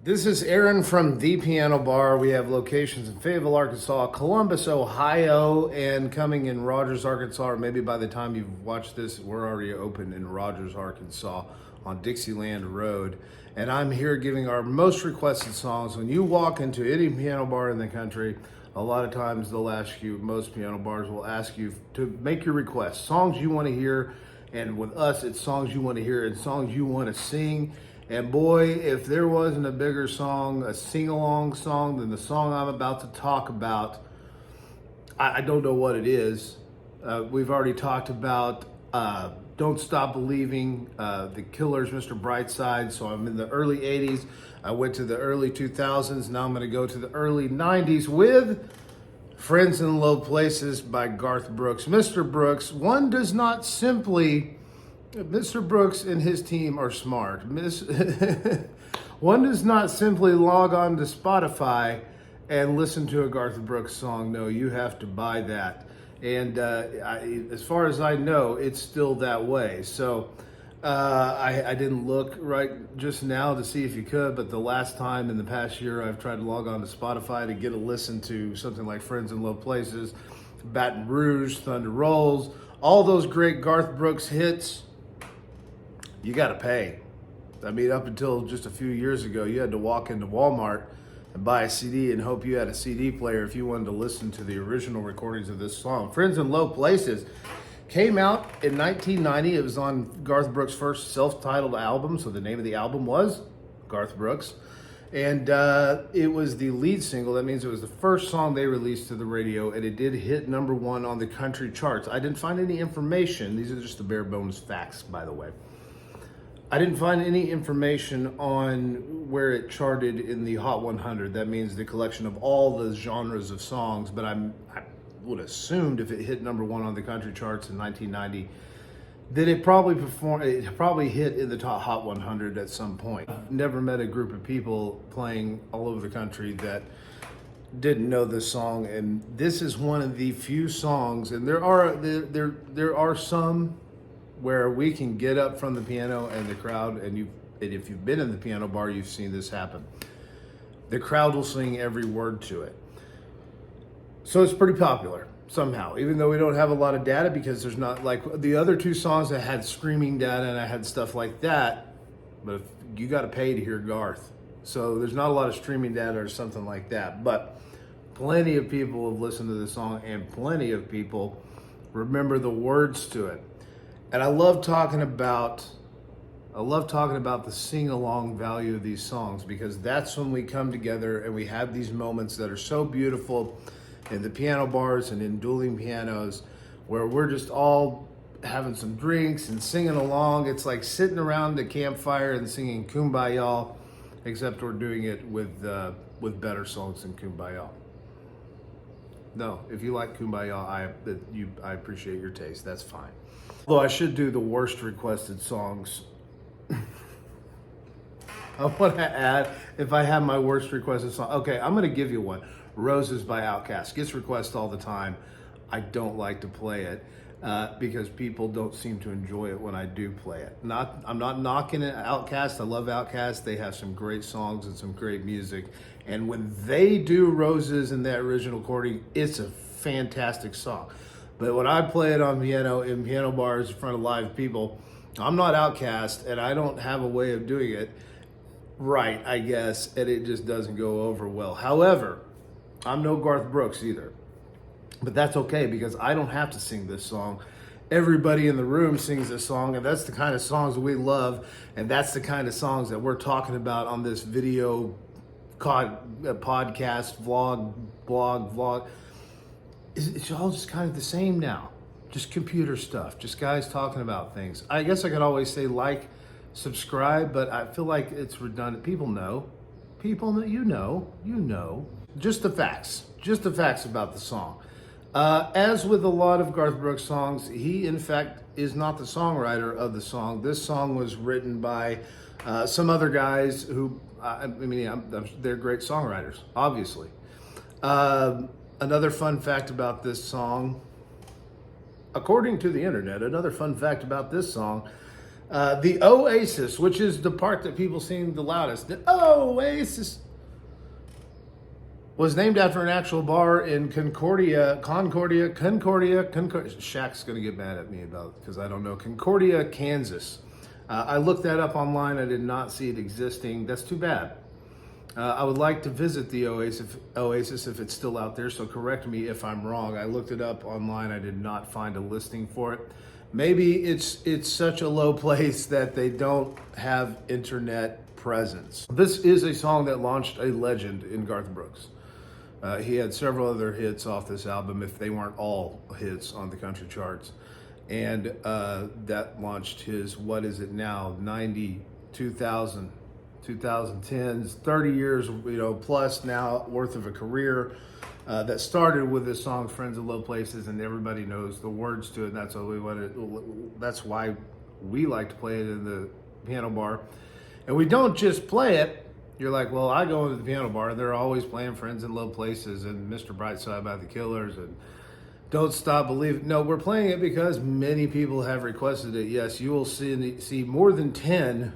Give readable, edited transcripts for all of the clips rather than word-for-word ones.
This is Aaron from The Piano Bar. We have locations in Fayetteville, Arkansas, Columbus, Ohio, and coming in Rogers, Arkansas. Or maybe by the time you've watched this, we're already open in Rogers, Arkansas on Dixieland Road. And I'm here giving our most requested songs. When you walk into any piano bar in the country, a lot of times they'll ask you, most piano bars will ask you to make your requests, songs you want to hear. And with us, it's songs you want to hear and songs you want to sing. And boy, if there wasn't a bigger song, a sing-along song than the song I'm about to talk about, I don't know what it is. We've already talked about Don't Stop Believing, The Killers, Mr. Brightside. So I'm in the early 80s. I went to the early 2000s. Now I'm going to go to the early 90s with Friends in Low Places by Garth Brooks. Mr. Brooks, one does not simply... Mr. Brooks and his team are smart. One does not simply log on to Spotify and listen to a Garth Brooks song. No, you have to buy that. And as far as I know, it's still that way. So I didn't look right just now to see if you could, but the last time in the past year I've tried to log on to Spotify to get a listen to something like Friends in Low Places, Baton Rouge, Thunder Rolls, all those great Garth Brooks hits. You got to pay. I mean, up until just a few years ago, you had to walk into Walmart and buy a CD and hope you had a CD player if you wanted to listen to the original recordings of this song. Friends in Low Places came out in 1990. It was on Garth Brooks' first self-titled album, so the name of the album was Garth Brooks. And it was the lead single. That means it was the first song they released to the radio, and it did hit #1 on the country charts. I didn't find any information. These are just the bare bones facts, by the way. I didn't find any information on where it charted in the Hot 100. That means the collection of all the genres of songs, but I would assumed if it hit #1 on the country charts in 1990, that it probably hit in the top Hot 100 at some point. I've never met a group of people playing all over the country that didn't know this song, and this is one of the few songs, and there are some where we can get up from the piano and the crowd, and if you've been in the piano bar, you've seen this happen. The crowd will sing every word to it. So it's pretty popular somehow, even though we don't have a lot of data, because there's not like the other two songs that had screaming data and I had stuff like that, but if you got to pay to hear Garth. So there's not a lot of streaming data or something like that, but plenty of people have listened to the song and plenty of people remember the words to it. And I love talking about the sing-along value of these songs, because that's when we come together and we have these moments that are so beautiful in the piano bars and in dueling pianos, where we're just all having some drinks and singing along. It's like sitting around the campfire and singing Kumbaya, except we're doing it with better songs than Kumbaya. No, if you like Kumbaya, I appreciate your taste. That's fine. Although I should do the worst requested songs. I want to add, if I have my worst requested song. Okay, I'm going to give you one. Roses by Outkast. Gets requests all the time. I don't like to play it because people don't seem to enjoy it when I do play it. I'm not knocking it, Outkast. I love Outkast. They have some great songs and some great music. And when they do Roses in that original recording, it's a fantastic song. But when I play it on piano in piano bars in front of live people, I'm not Outkast, and I don't have a way of doing it right, I guess, and it just doesn't go over well. However, I'm no Garth Brooks either, but that's okay, because I don't have to sing this song. Everybody in the room sings this song, and that's the kind of songs we love, and that's the kind of songs that we're talking about on this video podcast, vlog. It's all just kind of the same now. Just computer stuff, just guys talking about things. I guess I could always say like, subscribe, but I feel like it's redundant. People know, you know. Just the facts about the song. As with a lot of Garth Brooks songs, he in fact is not the songwriter of the song. This song was written by some other guys who, they're great songwriters, obviously. Another fun fact about this song, according to the internet, The Oasis, which is the part that people sing the loudest. The Oasis was named after an actual bar in Concordia. Shaq's going to get mad at me about because I don't know. Concordia, Kansas. I looked that up online. I did not see it existing. That's too bad. I would like to visit the Oasis if it's still out there, so correct me if I'm wrong. I looked it up online. I did not find a listing for it. Maybe it's such a low place that they don't have internet presence. This is a song that launched a legend in Garth Brooks. He had several other hits off this album, if they weren't all hits on the country charts. And that launched his, what is it now, 90, 2000, 2010s, 30 years, plus now worth of a career that started with this song, Friends in Low Places, and everybody knows the words to it. And that's why that's why we like to play it in the piano bar. And we don't just play it. You're like, well, I go into the piano bar and they're always playing Friends in Low Places and Mr. Brightside by the Killers and Don't Stop Believing. No, we're playing it because many people have requested it. Yes, you will see more than 10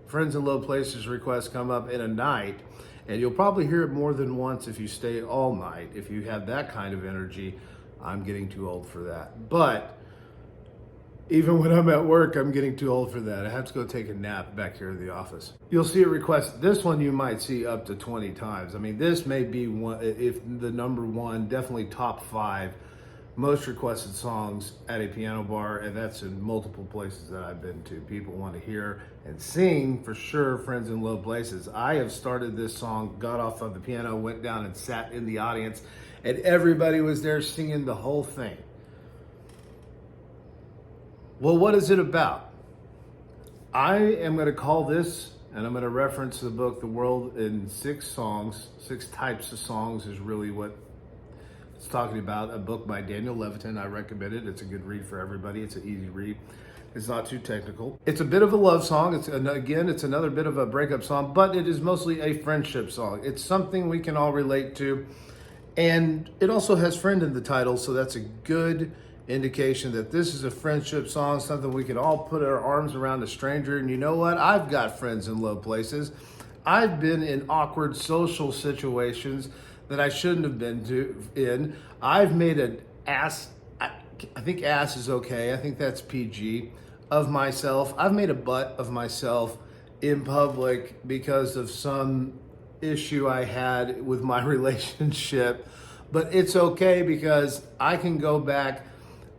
Friends in Low Places requests come up in a night, and you'll probably hear it more than once if you stay all night. If you have that kind of energy, I'm getting too old for that. But even when I'm at work, I'm getting too old for that. I have to go take a nap back here in the office. You'll see a request. This one you might see up to 20 times. I mean, this may be one, if the number one, definitely top 5 most requested songs at a piano bar, and that's in multiple places that I've been to. People want to hear and sing, for sure, Friends in Low Places. I have started this song, got off of the piano, went down and sat in the audience, and everybody was there singing the whole thing. Well, what is it about? I am going to call this, and I'm going to reference the book, The World in 6 Songs. 6 types of songs is really what it's talking about. A book by Daniel Levitin. I recommend it. It's a good read for everybody. It's an easy read. It's not too technical. It's a bit of a love song. It's another bit of a breakup song, but it is mostly a friendship song. It's something we can all relate to. And it also has friend in the title, so that's a good indication that this is a friendship song, something we can all put our arms around a stranger. And you know what? I've got friends in low places. I've been in awkward social situations that I shouldn't have been in. I've made an ass, I think ass is okay, I think that's PG, of myself. I've made a butt of myself in public because of some issue I had with my relationship. But it's okay because I can go back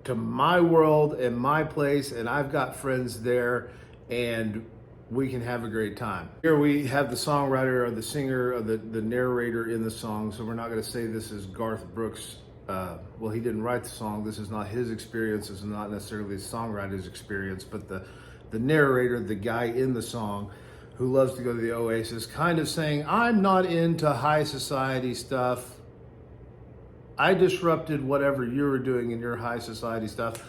to my world and my place, and I've got friends there, and we can have a great time. Here we have the songwriter or the singer or the narrator in the song, so we're not going to say this is Garth Brooks. Well, he didn't write the song. This is not his experience. This is not necessarily the songwriter's experience, but the narrator, the guy in the song who loves to go to the Oasis, kind of saying, I'm not into high society stuff. I disrupted whatever you were doing in your high society stuff.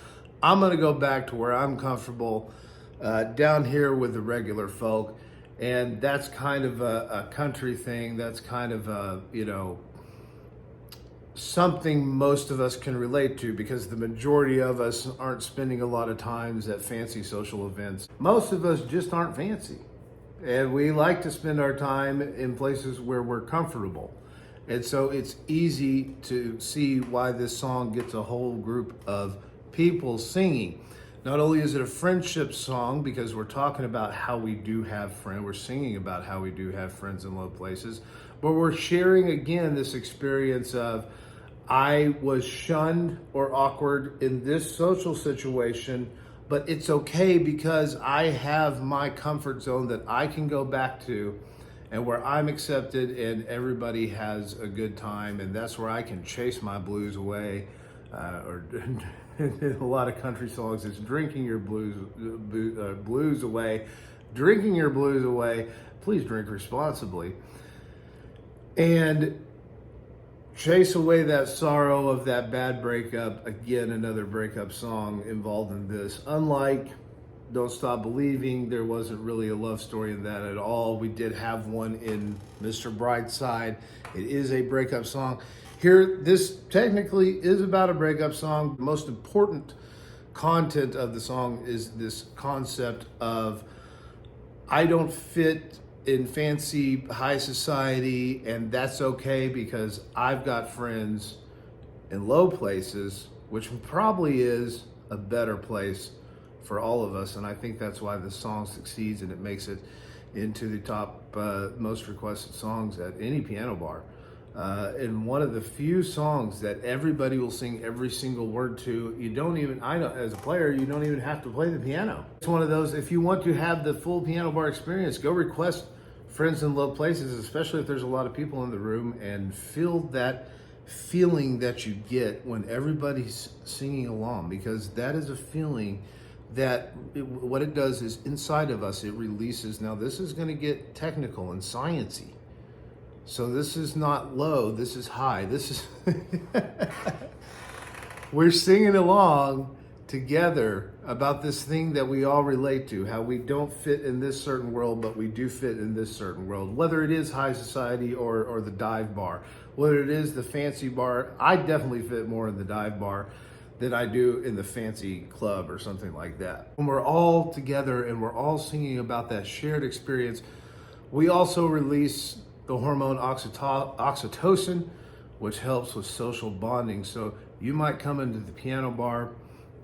I'm going to go back to where I'm comfortable, down here with the regular folk. And that's kind of a country thing. That's kind of a, something most of us can relate to, because the majority of us aren't spending a lot of times at fancy social events. Most of us just aren't fancy. And we like to spend our time in places where we're comfortable. And so it's easy to see why this song gets a whole group of people singing. Not only is it a friendship song, because we're talking about how we do have friends, we're singing about how we do have friends in low places, but we're sharing again this experience of, I was shunned or awkward in this social situation, but it's okay because I have my comfort zone that I can go back to, and where I'm accepted and everybody has a good time, and that's where I can chase my blues away. Or in a lot of country songs, it's drinking your blues away. Drinking your blues away. Please drink responsibly. And chase away that sorrow of that bad breakup. Again, another breakup song involved in this. Unlike Don't Stop Believing, there wasn't really a love story in that at all. We did have one in Mr. Brightside. It is a breakup song. Here, this technically is about a breakup song. The most important content of the song is this concept of, I don't fit in fancy high society, and that's okay because I've got friends in low places, which probably is a better place for all of us. And I think that's why the song succeeds and it makes it into the top most requested songs at any piano bar. And one of the few songs that everybody will sing every single word to. You don't even, I know as a player, you don't even have to play the piano. It's one of those, if you want to have the full piano bar experience, go request Friends in Low Places, especially if there's a lot of people in the room, and feel that feeling that you get when everybody's singing along, because that is a feeling that what it does is inside of us, it releases. Now this is going to get technical and sciencey. So this is not low, this is high. This is, we're singing along together about this thing that we all relate to, how we don't fit in this certain world, but we do fit in this certain world. Whether it is high society or the dive bar, whether it is the fancy bar, I definitely fit more in the dive bar than I do in the fancy club or something like that. When we're all together and we're all singing about that shared experience, we also release the hormone oxytocin, which helps with social bonding. So you might come into the piano bar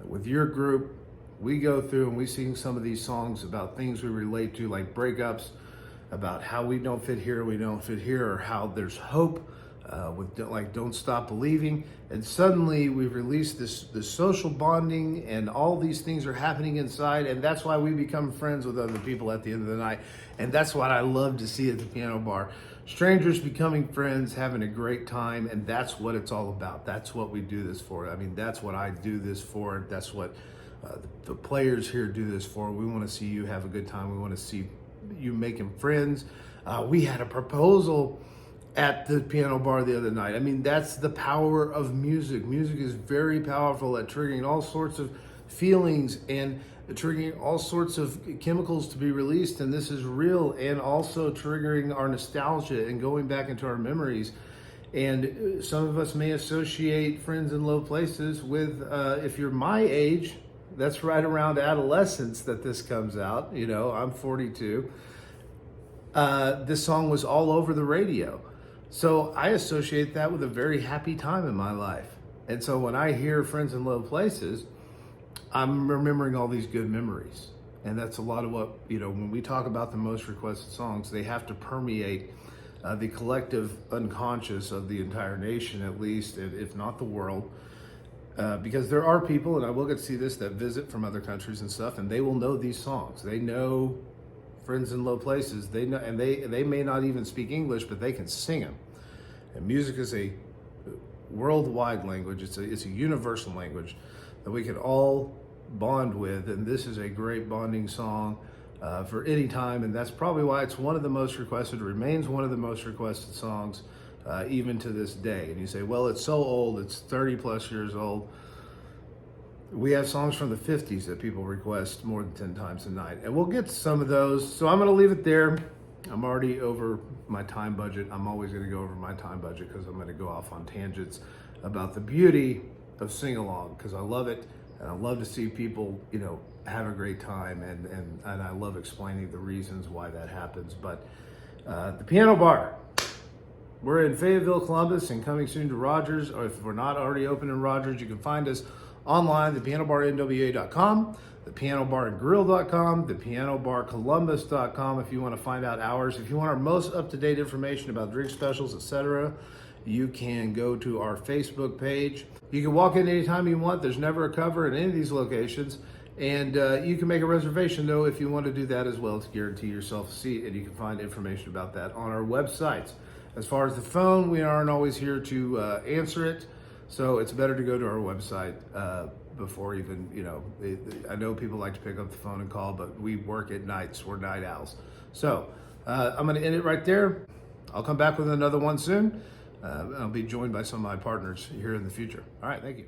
with your group. We go through and we sing some of these songs about things we relate to, like breakups, about how we don't fit here, or how there's hope, with like Don't Stop Believing. And suddenly we've released this social bonding, and all these things are happening inside, and that's why we become friends with other people at the end of the night. And that's what I love to see at the piano bar. Strangers becoming friends, having a great time, and that's what it's all about. That's what we do this for. I mean, that's what I do this for. That's what the players here do this for. We want to see you have a good time. We want to see you making friends. We had a proposal at the piano bar the other night. I mean, that's the power of music. Music is very powerful at triggering all sorts of feelings and triggering all sorts of chemicals to be released, and this is real, and also triggering our nostalgia and going back into our memories. And some of us may associate Friends in Low Places with, if you're my age, that's right around adolescence that this comes out. You know, I'm 42. This song was all over the radio. So I associate that with a very happy time in my life. And so when I hear Friends in Low Places, I'm remembering all these good memories. And that's a lot of what, you know, when we talk about the most requested songs, they have to permeate the collective unconscious of the entire nation, at least, if not the world. Because there are people, and I will get to see this, that visit from other countries and stuff, and they will know these songs. They know Friends in Low Places. They know, and they may not even speak English, but they can sing them. And music is a worldwide language. It's a universal language that we can all bond with, and this is a great bonding song for any time, and that's probably why it's one of the most requested, remains one of the most requested songs even to this day. And you say, well, it's so old, it's 30 plus years old. We have songs from the 50s that people request more than 10 times a night, and we'll get to some of those. So I'm going to leave it there. I'm already over my time budget. I'm always going to go over my time budget because I'm going to go off on tangents about the beauty of sing-along, because I love it, and I love to see people, you know, have a great time, and I love explaining the reasons why that happens. But the piano bar, we're in Fayetteville, Columbus, and coming soon to Rogers, or if we're not already open in Rogers, you can find us online, thepianobarnwa.com, thepianobargrill.com, thepianobarcolumbus.com if you want to find out hours. If you want our most up-to-date information about drink specials, etc., you can go to our Facebook page. You can walk in anytime you want. There's never a cover in any of these locations. And you can make a reservation, though, if you want to do that as well, to guarantee yourself a seat. And you can find information about that on our websites. As far as the phone, we aren't always here to answer it. So it's better to go to our website before even, you know, I know people like to pick up the phone and call, but we work at nights. We're night owls. So I'm going to end it right there. I'll come back with another one soon. I'll be joined by some of my partners here in the future. All right, thank you.